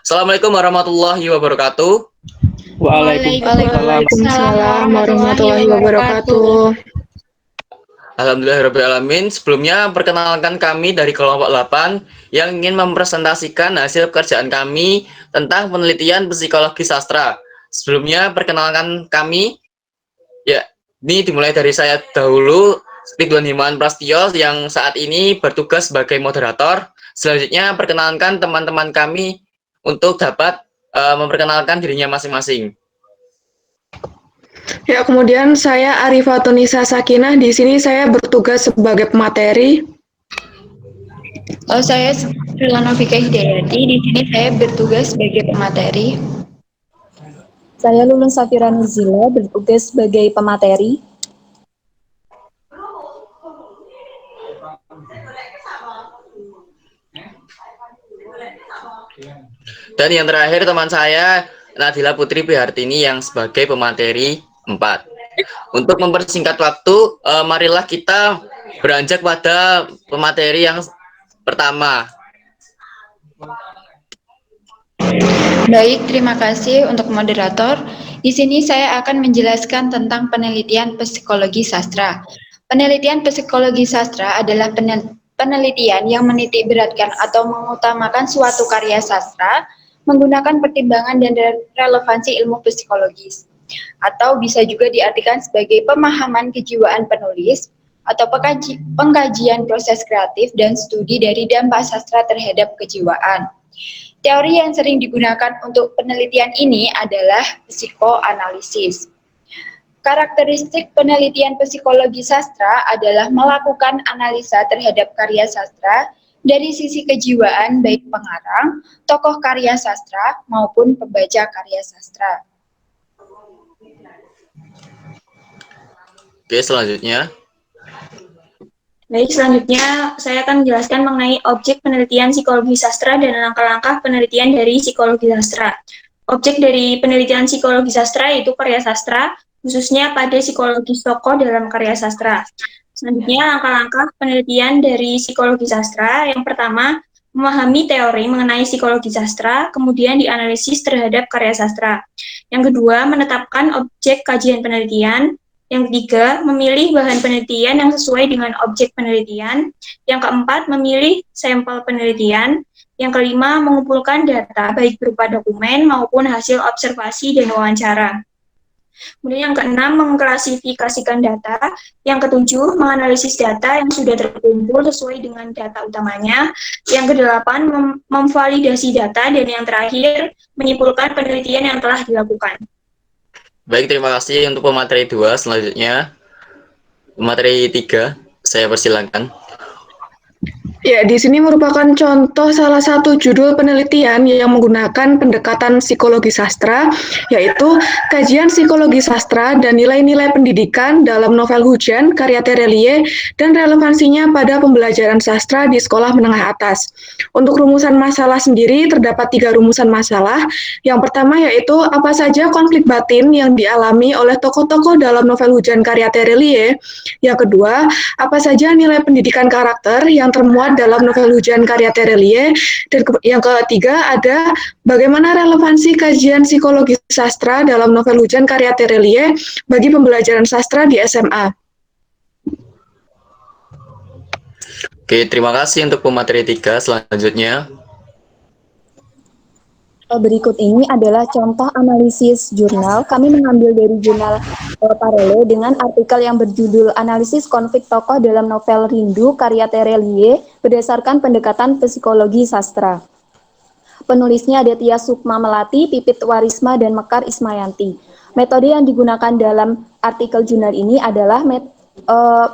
Assalamualaikum warahmatullahi wabarakatuh. Waalaikumsalam. Waalaikumsalam warahmatullahi wabarakatuh. Alhamdulillahirrahmanirrahim. Sebelumnya perkenalkan kami dari kelompok 8 yang ingin mempresentasikan hasil pekerjaan kami tentang penelitian psikologi sastra. Sebelumnya perkenalkan kami, ya ini dimulai dari saya dahulu, Ridwan Himawan Prastio yang saat ini bertugas sebagai moderator. Selanjutnya perkenalkan teman-teman kami untuk dapat memperkenalkan dirinya masing-masing. Ya, kemudian saya Arifatunisa Sakinah. Di sini saya bertugas sebagai pemateri. Saya Rilana Fika Hidayati. Di sini saya bertugas sebagai pemateri. Saya Lulun Safira Nuzila, bertugas sebagai pemateri. Dan yang terakhir teman saya Nadila Putri Prihartini yang sebagai pemateri 4. Untuk mempersingkat waktu, marilah kita beranjak pada pemateri yang pertama. Baik, terima kasih untuk moderator. Di sini saya akan menjelaskan tentang penelitian psikologi sastra. Penelitian psikologi sastra adalah penelitian yang menitik beratkan atau mengutamakan suatu karya sastra menggunakan pertimbangan dan relevansi ilmu psikologis, atau bisa juga diartikan sebagai pemahaman kejiwaan penulis atau pengkajian proses kreatif dan studi dari dampak sastra terhadap kejiwaan. Teori yang sering digunakan untuk penelitian ini adalah psikoanalisis. Karakteristik penelitian psikologi sastra adalah melakukan analisa terhadap karya sastra dari sisi kejiwaan baik pengarang, tokoh karya sastra, maupun pembaca karya sastra. Oke, selanjutnya. Baik, selanjutnya saya akan menjelaskan mengenai objek penelitian psikologi sastra dan langkah-langkah penelitian dari psikologi sastra. Objek dari penelitian psikologi sastra yaitu karya sastra, khususnya pada psikologi tokoh dalam karya sastra. Selanjutnya, langkah-langkah penelitian dari psikologi sastra. Yang pertama, memahami teori mengenai psikologi sastra, kemudian dianalisis terhadap karya sastra. Yang kedua, menetapkan objek kajian penelitian. Yang ketiga, memilih bahan penelitian yang sesuai dengan objek penelitian. Yang keempat, memilih sampel penelitian. Yang kelima, mengumpulkan data baik berupa dokumen maupun hasil observasi dan wawancara. Kemudian yang keenam, mengklasifikasikan data. Yang ketujuh, menganalisis data yang sudah terkumpul sesuai dengan data utamanya. Yang kedelapan, memvalidasi data. Dan yang terakhir, menyimpulkan penelitian yang telah dilakukan. Baik, terima kasih untuk pemateri 2. Selanjutnya, pemateri 3, saya persilahkan. Ya, di sini merupakan contoh salah satu judul penelitian yang menggunakan pendekatan psikologi sastra, yaitu kajian psikologi sastra dan nilai-nilai pendidikan dalam novel Hujan karya Terelie dan relevansinya pada pembelajaran sastra di sekolah menengah atas. Untuk rumusan masalah sendiri terdapat 3 rumusan masalah. Yang pertama yaitu apa saja konflik batin yang dialami oleh tokoh-tokoh dalam novel Hujan karya Terelie. Yang kedua, apa saja nilai pendidikan karakter yang termuat dalam novel Hujan karya Terelie. Dan yang ketiga ada bagaimana relevansi kajian psikologi sastra dalam novel Hujan karya Terelie bagi pembelajaran sastra di SMA. Oke, terima kasih untuk pemateri 3. Selanjutnya. Berikut ini adalah contoh analisis jurnal. Kami mengambil dari jurnal Parole dengan artikel yang berjudul Analisis Konflik Tokoh dalam Novel Rindu karya Terelie berdasarkan pendekatan psikologi sastra. Penulisnya ada Tia Sukma Melati, Pipit Warisma, dan Mekar Ismayanti. Metode yang digunakan dalam artikel jurnal ini adalah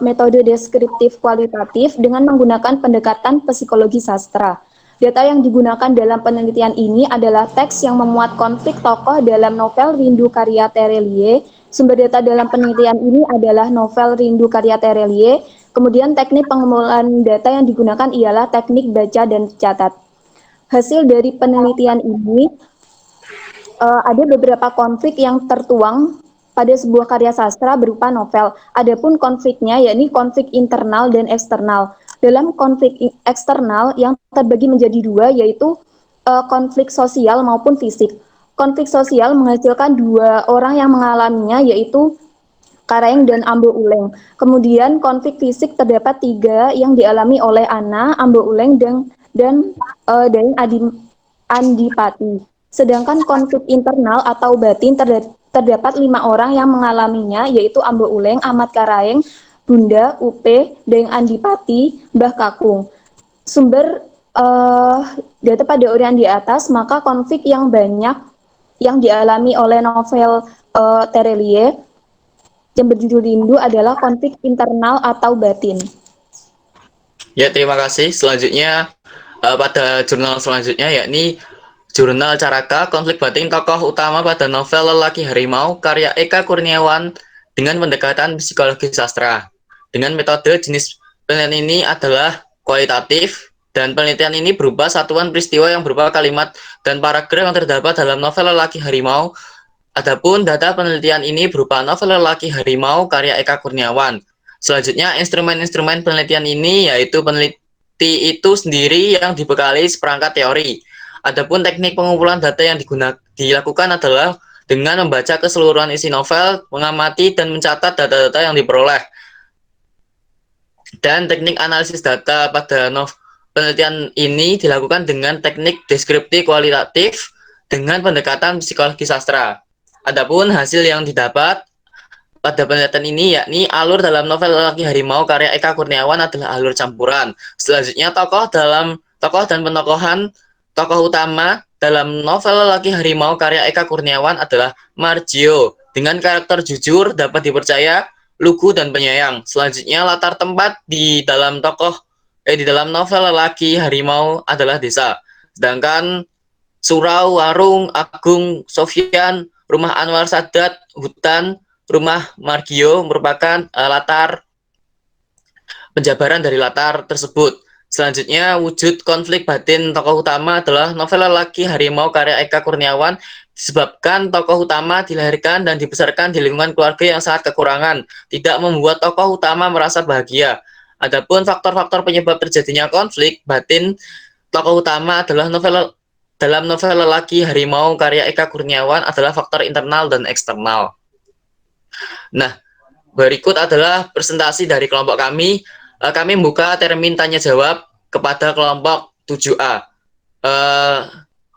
metode deskriptif kualitatif dengan menggunakan pendekatan psikologi sastra. Data yang digunakan dalam penelitian ini adalah teks yang memuat konflik tokoh dalam novel Rindu karya Terelie. Sumber data dalam penelitian ini adalah novel Rindu karya Terelie. Kemudian teknik pengumpulan data yang digunakan ialah teknik baca dan catat. Hasil dari penelitian ini ada beberapa konflik yang tertuang pada sebuah karya sastra berupa novel. Adapun konfliknya yakni konflik internal dan eksternal. Dalam konflik eksternal yang terbagi menjadi 2 yaitu konflik sosial maupun fisik. Konflik sosial menghasilkan dua orang yang mengalaminya, yaitu Kareng dan Ambo Uleng. Kemudian konflik fisik terdapat 3 yang dialami oleh Ana, Ambo Uleng, dan Andipati. Sedangkan konflik internal atau batin terdapat 5 orang yang mengalaminya, yaitu Ambo Uleng, Ahmad Karaeng, Bunda, Upe, Deng Andipati, Mbah Kakung. Sumber data pada uraian di atas, maka konflik yang banyak yang dialami oleh novel Terelie yang berjudul Rindu adalah konflik internal atau batin. Ya, terima kasih. Selanjutnya pada jurnal selanjutnya yakni Jurnal Caraka Konflik Batin Tokoh Utama pada Novel Lelaki Harimau karya Eka Kurniawan dengan pendekatan psikologi sastra. Dengan metode jenis penelitian ini adalah kualitatif dan penelitian ini berupa satuan peristiwa yang berupa kalimat dan paragraf yang terdapat dalam novel Lelaki Harimau. Adapun data penelitian ini berupa novel Lelaki Harimau karya Eka Kurniawan. Selanjutnya, instrumen-instrumen penelitian ini yaitu peneliti itu sendiri yang dibekali seperangkat teori. Adapun teknik pengumpulan data yang dilakukan adalah dengan membaca keseluruhan isi novel, mengamati dan mencatat data-data yang diperoleh. Dan teknik analisis data pada penelitian ini dilakukan dengan teknik deskripsi kualitatif dengan pendekatan psikologi sastra. Adapun hasil yang didapat pada penelitian ini yakni alur dalam novel Lelaki Harimau karya Eka Kurniawan adalah alur campuran. Selanjutnya tokoh dan penokohan tokoh utama dalam novel Lelaki Harimau karya Eka Kurniawan adalah Margio dengan karakter jujur, dapat dipercaya, lugu dan penyayang. Selanjutnya latar tempat di dalam novel Lelaki Harimau adalah desa. Sedangkan surau, warung, Agung, Sofyan, rumah Anwar Sadat, hutan, rumah Margio merupakan latar penjabaran dari latar tersebut. Selanjutnya, wujud konflik batin tokoh utama adalah novel Lelaki Harimau karya Eka Kurniawan disebabkan tokoh utama dilahirkan dan dibesarkan di lingkungan keluarga yang sangat kekurangan, tidak membuat tokoh utama merasa bahagia. Adapun faktor-faktor penyebab terjadinya konflik batin tokoh utama adalah dalam novel Lelaki Harimau karya Eka Kurniawan adalah faktor internal dan eksternal. Nah, berikut adalah presentasi dari kelompok kami. Kami membuka termin tanya jawab kepada kelompok 7A.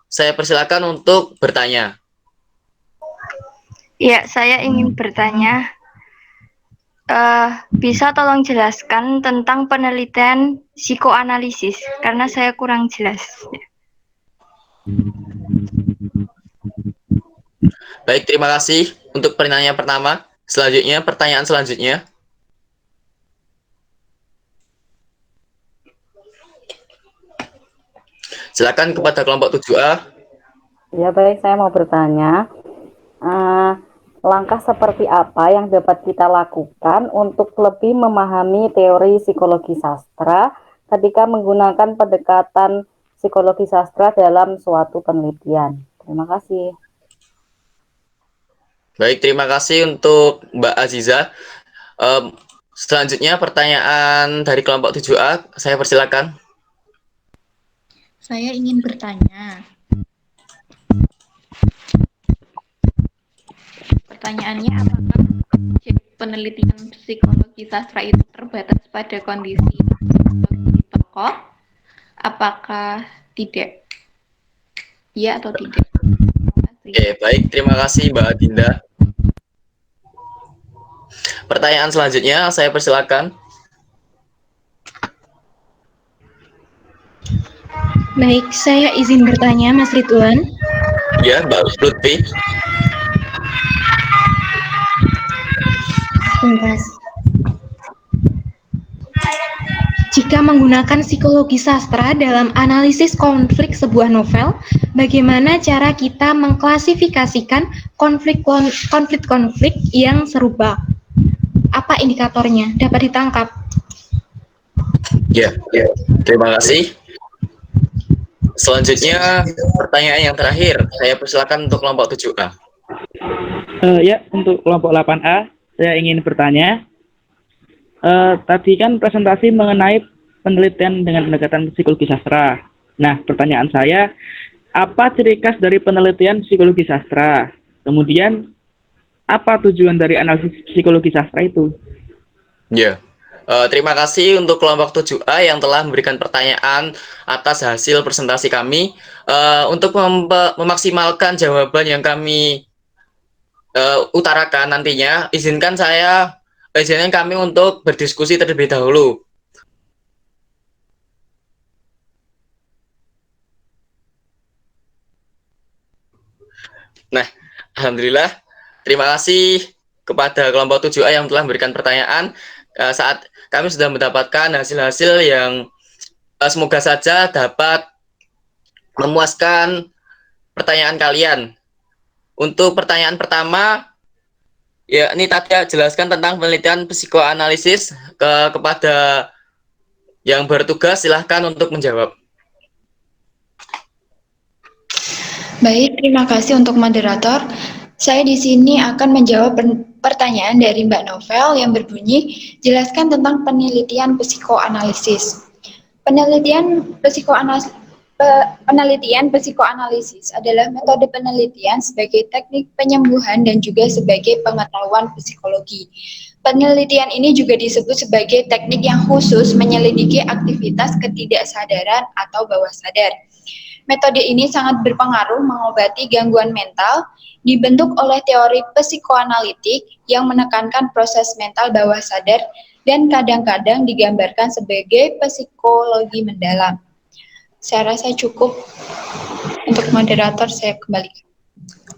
Saya persilakan untuk bertanya. Ya, saya ingin bertanya. Bisa tolong jelaskan tentang penelitian psikoanalisis, karena saya kurang jelas. Baik, terima kasih untuk pertanyaan pertama. Selanjutnya, pertanyaan selanjutnya. Silakan kepada kelompok 7A. Ya baik, saya mau bertanya, langkah seperti apa yang dapat kita lakukan untuk lebih memahami teori psikologi sastra ketika menggunakan pendekatan psikologi sastra dalam suatu penelitian? Terima kasih. Baik, terima kasih untuk Mbak Aziza. Selanjutnya pertanyaan dari kelompok 7A, saya persilakan. Saya ingin bertanya. Pertanyaannya, apakah penelitian psikologi sastra itu terbatas pada kondisi tokoh? Apakah tidak? Iya atau tidak? Oke, baik. Terima kasih Mbak Adinda. Pertanyaan selanjutnya, saya persilakan. Baik, saya izin bertanya, Mas Ridwan. Ya, Mbak Lutfi. Sebentar. Jika menggunakan psikologi sastra dalam analisis konflik sebuah novel, bagaimana cara kita mengklasifikasikan konflik-konflik yang serupa? Apa indikatornya? Dapat ditangkap? Ya, terima kasih. Selanjutnya, pertanyaan yang terakhir. Saya persilakan untuk kelompok 7A. Ya, untuk kelompok 8A, saya ingin bertanya. Tadi kan presentasi mengenai penelitian dengan pendekatan psikologi sastra. Nah, pertanyaan saya, apa ciri khas dari penelitian psikologi sastra? Kemudian, apa tujuan dari analisis psikologi sastra itu? Ya. Terima kasih untuk kelompok 7A yang telah memberikan pertanyaan atas hasil presentasi kami. Untuk memaksimalkan jawaban yang kami utarakan nantinya, izinkan kami untuk berdiskusi terlebih dahulu. Nah, alhamdulillah, terima kasih kepada kelompok 7A yang telah memberikan pertanyaan. Saat kami sudah mendapatkan hasil-hasil yang semoga saja dapat memuaskan pertanyaan kalian. Untuk pertanyaan pertama, ya ini tadi jelaskan tentang penelitian psikoanalisis kepada yang bertugas, silahkan untuk menjawab. Baik, terima kasih untuk moderator. Saya di sini akan menjawab pertanyaan dari Mbak Novel yang berbunyi, jelaskan tentang penelitian psikoanalisis. Penelitian psikoanalisis adalah metode penelitian sebagai teknik penyembuhan dan juga sebagai pengetahuan psikologi. Penelitian ini juga disebut sebagai teknik yang khusus menyelidiki aktivitas ketidaksadaran atau bawah sadar. Metode ini sangat berpengaruh mengobati gangguan mental, dibentuk oleh teori psikoanalitik yang menekankan proses mental bawah sadar dan kadang-kadang digambarkan sebagai psikologi mendalam. Saya rasa cukup. Untuk moderator, saya kembali.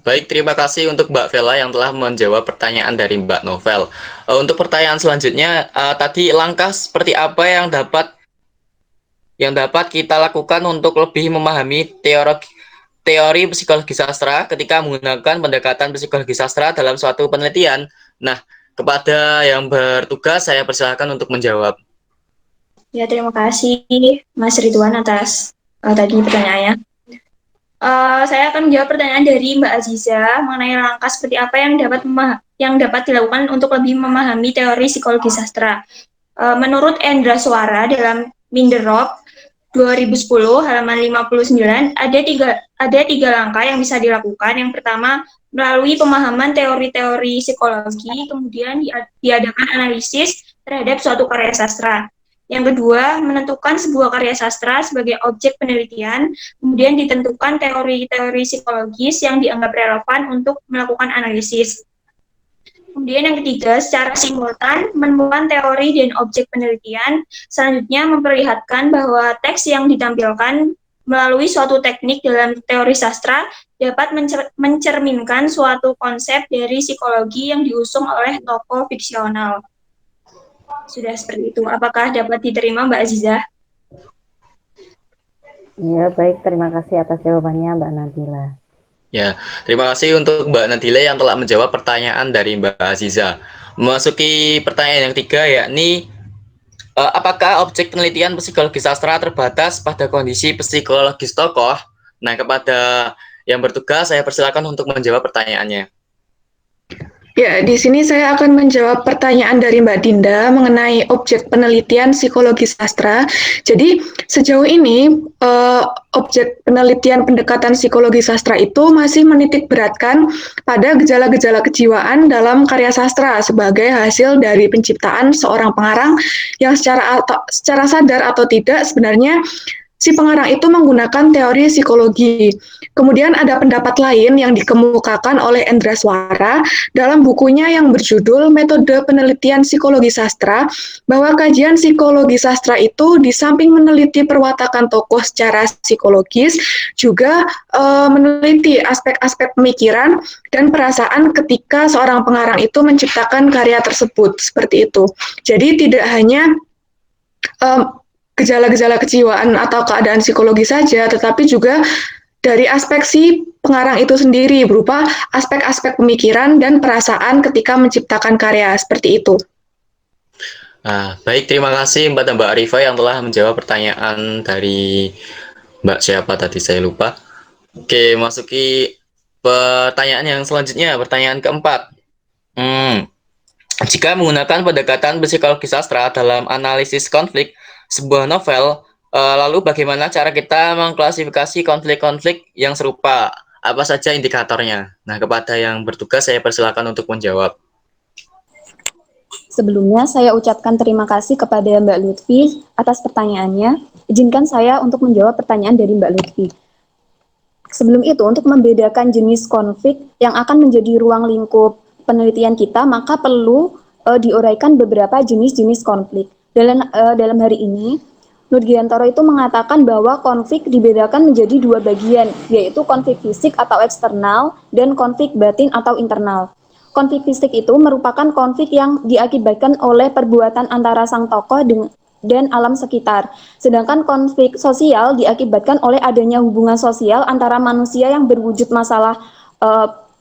Baik, terima kasih untuk Mbak Vela yang telah menjawab pertanyaan dari Mbak Novel. Untuk pertanyaan selanjutnya, tadi langkah seperti apa yang dapat kita lakukan untuk lebih memahami teori psikologi sastra ketika menggunakan pendekatan psikologi sastra dalam suatu penelitian. Nah, kepada yang bertugas, saya persilakan untuk menjawab. Ya, terima kasih Mas Ridwan atas tadi pertanyaannya. Saya akan menjawab pertanyaan dari Mbak Aziza mengenai langkah seperti apa yang dapat dilakukan untuk lebih memahami teori psikologi sastra. Menurut Endra Suara dalam Minderop 2010 halaman 59 ada tiga langkah yang bisa dilakukan. Yang pertama, melalui pemahaman teori-teori psikologi, kemudian diadakan analisis terhadap suatu karya sastra. Yang kedua, menentukan sebuah karya sastra sebagai objek penelitian, kemudian ditentukan teori-teori psikologis yang dianggap relevan untuk melakukan analisis. Kemudian yang ketiga, secara simultan menemukan teori dan objek penelitian, selanjutnya memperlihatkan bahwa teks yang ditampilkan melalui suatu teknik dalam teori sastra dapat mencerminkan suatu konsep dari psikologi yang diusung oleh tokoh fiksional. Sudah seperti itu. Apakah dapat diterima Mbak Aziza? Iya, baik. Terima kasih atas jawabannya Mbak Nabila. Ya, terima kasih untuk Mbak Nadila yang telah menjawab pertanyaan dari Mbak Aziza. Memasuki pertanyaan yang ketiga, yakni apakah objek penelitian psikologi sastra terbatas pada kondisi psikologis tokoh? Nah, kepada yang bertugas, saya persilakan untuk menjawab pertanyaannya. Ya, di sini saya akan menjawab pertanyaan dari Mbak Dinda mengenai objek penelitian psikologi sastra. Jadi, sejauh ini objek penelitian pendekatan psikologi sastra itu masih menitik beratkan pada gejala-gejala kejiwaan dalam karya sastra sebagai hasil dari penciptaan seorang pengarang yang secara sadar atau tidak sebenarnya si pengarang itu menggunakan teori psikologi. Kemudian ada pendapat lain yang dikemukakan oleh Endra Suara dalam bukunya yang berjudul Metode Penelitian Psikologi Sastra, bahwa kajian psikologi sastra itu di samping meneliti perwatakan tokoh secara psikologis, juga meneliti aspek-aspek pemikiran dan perasaan ketika seorang pengarang itu menciptakan karya tersebut, seperti itu. Jadi tidak hanya gejala-gejala kejiwaan atau keadaan psikologi saja, tetapi juga dari aspek si pengarang itu sendiri berupa aspek-aspek pemikiran dan perasaan ketika menciptakan karya, seperti itu. Baik, terima kasih Mbak Arifah yang telah menjawab pertanyaan dari Mbak siapa tadi, saya lupa. Oke, masuki pertanyaan yang selanjutnya, pertanyaan keempat. Jika menggunakan pendekatan psikologi sastra dalam analisis konflik sebuah novel, Lalu bagaimana cara kita mengklasifikasi konflik-konflik yang serupa? Apa saja indikatornya? Nah, kepada yang bertugas saya persilakan untuk menjawab. Sebelumnya saya ucapkan terima kasih kepada Mbak Lutfi atas pertanyaannya. Izinkan saya untuk menjawab pertanyaan dari Mbak Lutfi. Sebelum itu, untuk membedakan jenis konflik yang akan menjadi ruang lingkup penelitian kita, maka perlu diuraikan beberapa jenis-jenis konflik. Dalam hari ini, Nurgiantoro itu mengatakan bahwa konflik dibedakan menjadi dua bagian, yaitu konflik fisik atau eksternal dan konflik batin atau internal. Konflik fisik itu merupakan konflik yang diakibatkan oleh perbuatan antara sang tokoh dan alam sekitar. Sedangkan konflik sosial diakibatkan oleh adanya hubungan sosial antara manusia yang berwujud masalah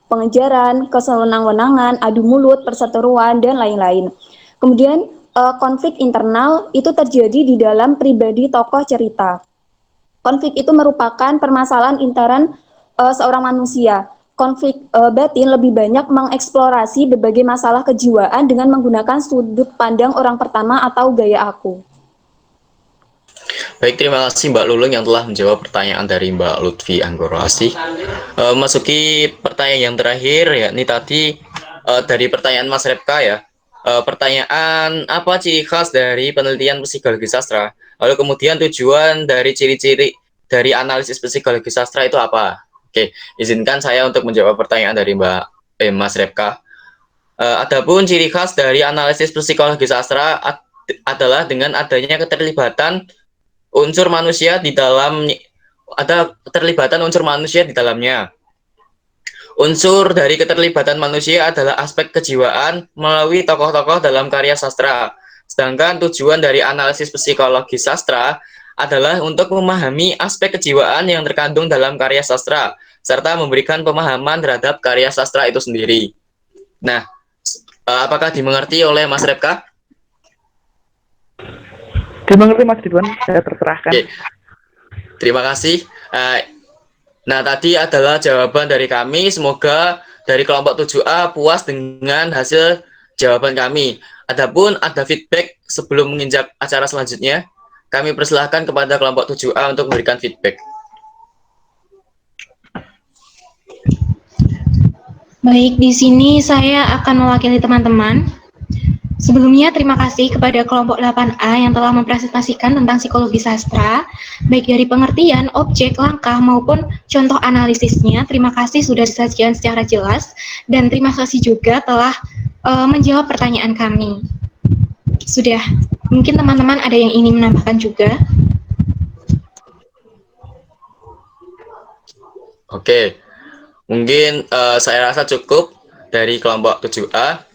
pengejaran, kesewenang-wenangan, adu mulut, perseteruan, dan lain-lain. Kemudian konflik internal itu terjadi di dalam pribadi tokoh cerita. Konflik itu merupakan permasalahan intern seorang manusia. Konflik batin lebih banyak mengeksplorasi berbagai masalah kejiwaan dengan menggunakan sudut pandang orang pertama atau gaya aku. Baik, terima kasih Mbak Lulung yang telah menjawab pertanyaan dari Mbak Lutfi Anggoro Asih. Masuki pertanyaan yang terakhir, yakni tadi dari pertanyaan Mas Repka ya. Pertanyaan apa ciri khas dari penelitian psikologi sastra? Lalu kemudian tujuan dari ciri-ciri dari analisis psikologi sastra itu apa? Oke, izinkan saya untuk menjawab pertanyaan dari Mas Repka. Adapun ciri khas dari analisis psikologi sastra adalah dengan adanya keterlibatan unsur manusia di dalam, ada keterlibatan unsur manusia di dalamnya. Unsur dari keterlibatan manusia adalah aspek kejiwaan melalui tokoh-tokoh dalam karya sastra. Sedangkan tujuan dari analisis psikologi sastra adalah untuk memahami aspek kejiwaan yang terkandung dalam karya sastra, serta memberikan pemahaman terhadap karya sastra itu sendiri. Nah, apakah dimengerti oleh Mas Repka? Dimengerti Mas Ridwan, saya terserahkan. Oke. Terima kasih. Nah, tadi adalah jawaban dari kami. Semoga dari kelompok 7A puas dengan hasil jawaban kami. Adapun ada feedback sebelum menginjak acara selanjutnya, kami persilahkan kepada kelompok 7A untuk memberikan feedback. Baik, di sini saya akan mewakili teman-teman. Sebelumnya, terima kasih kepada kelompok 8A yang telah mempresentasikan tentang psikologi sastra, baik dari pengertian, objek, langkah, maupun contoh analisisnya. Terima kasih sudah disajikan secara jelas, dan terima kasih juga telah menjawab pertanyaan kami. Sudah, mungkin teman-teman ada yang ingin menambahkan juga? Oke, mungkin saya rasa cukup dari kelompok 7A.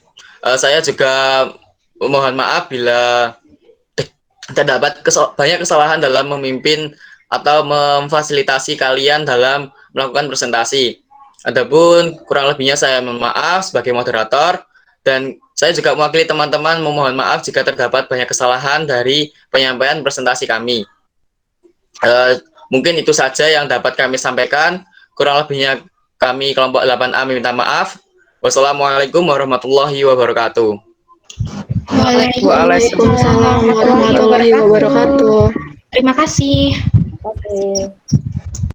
Saya juga mohon maaf bila terdapat banyak kesalahan dalam memimpin atau memfasilitasi kalian dalam melakukan presentasi. Adapun kurang lebihnya saya mohon maaf sebagai moderator, dan saya juga mewakili teman-teman memohon maaf jika terdapat banyak kesalahan dari penyampaian presentasi kami. Mungkin itu saja yang dapat kami sampaikan. Kurang lebihnya kami kelompok 8A minta maaf. Wassalamualaikum warahmatullahi wabarakatuh. Waalaikumsalam warahmatullahi wabarakatuh. Terima kasih. Oke.